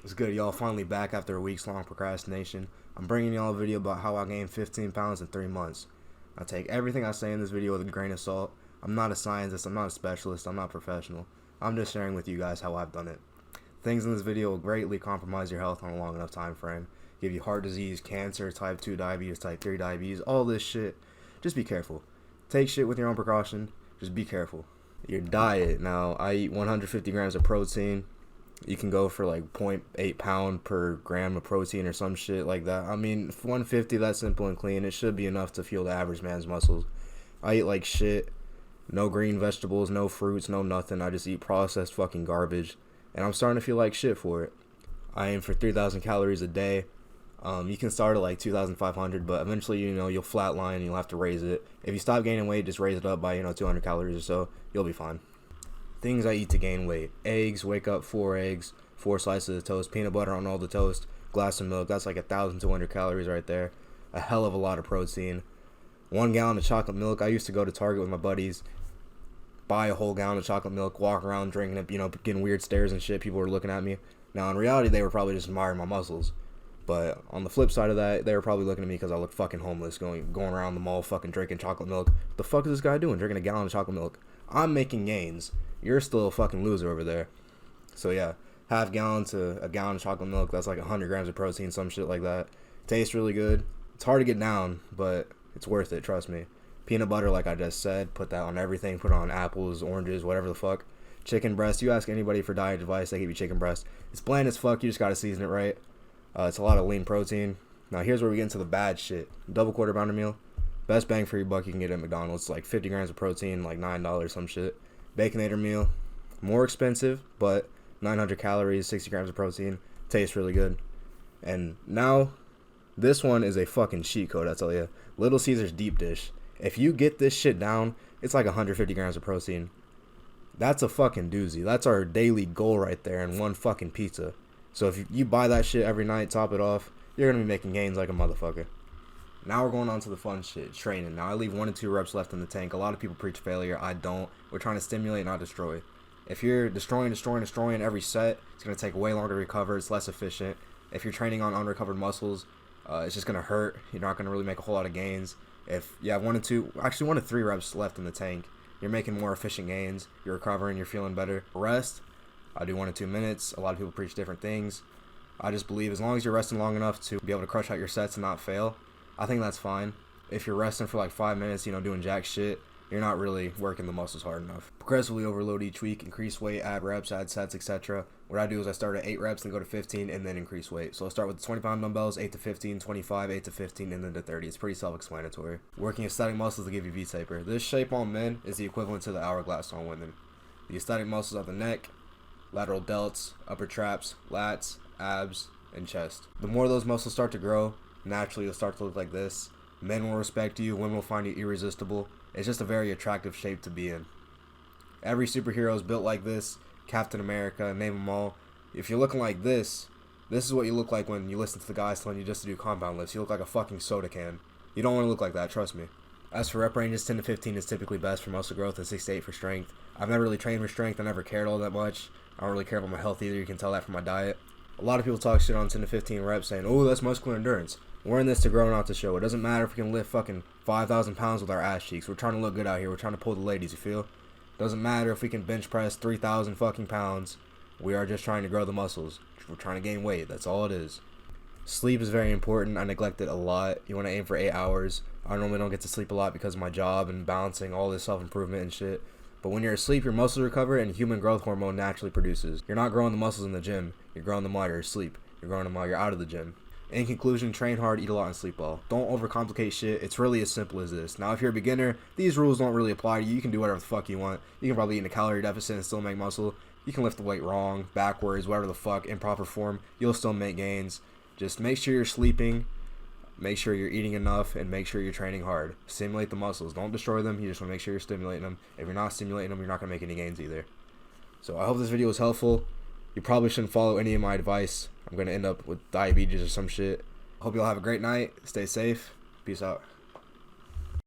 It's good, y'all. Finally back after a week's long procrastination. I'm bringing y'all a video about how I gained 15 pounds in 3 months. I take everything I say in this video with a grain of salt. I'm not a scientist, I'm not a specialist, I'm not professional. I'm just sharing with you guys how I've done it. Things in this video will greatly compromise your health on a long enough time frame. Give you heart disease, cancer, type 2 diabetes, type 3 diabetes, all this shit. Just be careful. Take shit with your own precaution. Just be careful. Your diet. Now, I eat 150 grams of protein. You can go for like 0.8 pound per gram of protein or some shit like that. I mean, 150, that's simple and clean. It should be enough to fuel the average man's muscles. I eat like shit. No green vegetables, no fruits, no nothing. I just eat processed fucking garbage. And I'm starting to feel like shit for it. I aim for 3,000 calories a day. You can start at like 2,500, but eventually, you'll flatline and you'll have to raise it. If you stop gaining weight, just raise it up by, 200 calories or so. You'll be fine. Things I eat to gain weight. Eggs, wake up 4 eggs, 4 slices of toast, peanut butter on all the toast, glass of milk. That's like 1,200 calories right there. A hell of a lot of protein. 1 gallon of chocolate milk. I used to go to Target with my buddies, buy a whole gallon of chocolate milk, walk around drinking it, getting weird stares and shit. People were looking at me. Now, in reality, they were probably just admiring my muscles. But on the flip side of that, they were probably looking at me because I look fucking homeless, going around the mall fucking drinking chocolate milk. What the fuck is this guy doing, drinking a gallon of chocolate milk? I'm making gains. You're still a fucking loser over there. So yeah, half gallon to a gallon of chocolate milk. That's like 100 grams of protein, some shit like that. Tastes really good. It's hard to get down, but it's worth it, trust me. Peanut butter, like I just said, put that on everything. Put it on apples, oranges, whatever the fuck. Chicken breast. You ask anybody for diet advice, they give you chicken breast. It's bland as fuck. You just gotta season it right. It's a lot of lean protein. Now here's where we get into the bad shit. Double quarter pounder meal. Best bang for your buck you can get at McDonald's. It's like 50 grams of protein, like $9, some shit. Baconator meal. More expensive, but 900 calories, 60 grams of protein. Tastes really good. And now, this one is a fucking cheat code, I tell you. Little Caesar's deep dish. If you get this shit down, it's like 150 grams of protein. That's a fucking doozy. That's our daily goal right there in one fucking pizza. So if you buy that shit every night, top it off, you're going to be making gains like a motherfucker. Now we're going on to the fun shit, training. Now I leave 1 to 2 reps left in the tank. A lot of people preach failure. I don't. We're trying to stimulate, not destroy. If you're destroying every set, it's going to take way longer to recover. It's less efficient. If you're training on unrecovered muscles, it's just going to hurt. You're not going to really make a whole lot of gains. If you have 1 to 3 reps left in the tank, you're making more efficient gains. You're recovering. You're feeling better. Rest. I do 1 to 2 minutes. A lot of people preach different things. I just believe as long as you're resting long enough to be able to crush out your sets and not fail, I think that's fine. If you're resting for like 5 minutes, doing jack shit, you're not really working the muscles hard enough. Progressively overload each week, increase weight, add reps, add sets, etc. What I do is I start at 8 reps, then go to 15, and then increase weight. So I'll start with 20-pound dumbbells, 8 to 15, 25, 8 to 15, and then to 30. It's pretty self-explanatory. Working aesthetic muscles to give you V-taper. This shape on men is the equivalent to the hourglass on women. The aesthetic muscles are the neck, lateral delts, upper traps, lats, abs, and chest. The more those muscles start to grow, naturally you'll start to look like this. Men will respect you, women will find you irresistible. It's just a very attractive shape to be in. Every superhero is built like this. Captain America, name them all. If you're looking like this is what you look like when you listen to the guys telling you just to do compound lifts. You look like a fucking soda can. You don't want to look like that, trust me. As for rep ranges, 10 to 15 is typically best for muscle growth and 6 to 8 for strength. I've never really trained for strength. I never cared all that much. I don't really care about my health either. You can tell that from my diet. A lot of people talk shit on 10 to 15 reps saying, oh, that's muscular endurance. We're in this to grow, not to show. It doesn't matter if we can lift fucking 5,000 pounds with our ass cheeks. We're trying to look good out here. We're trying to pull the ladies, you feel? Doesn't matter if we can bench press 3,000 fucking pounds. We are just trying to grow the muscles. We're trying to gain weight. That's all it is. Sleep is very important. I neglect it a lot. You want to aim for 8 hours. I normally don't get to sleep a lot because of my job and balancing all this self-improvement and shit. But when you're asleep, your muscles recover and human growth hormone naturally produces. You're not growing the muscles in the gym. You're growing them while you're asleep. You're growing them while you're out of the gym. In conclusion, train hard, eat a lot, and sleep well. Don't overcomplicate shit. It's really as simple as this. Now, if you're a beginner, these rules don't really apply to you. You can do whatever the fuck you want. You can probably eat in a calorie deficit and still make muscle. You can lift the weight wrong, backwards, whatever the fuck, improper form. You'll still make gains. Just make sure you're sleeping, make sure you're eating enough, and make sure you're training hard. Stimulate the muscles. Don't destroy them. You just want to make sure you're stimulating them. If you're not stimulating them, you're not going to make any gains either. So I hope this video was helpful. You probably shouldn't follow any of my advice. I'm going to end up with diabetes or some shit. Hope you all have a great night. Stay safe. Peace out.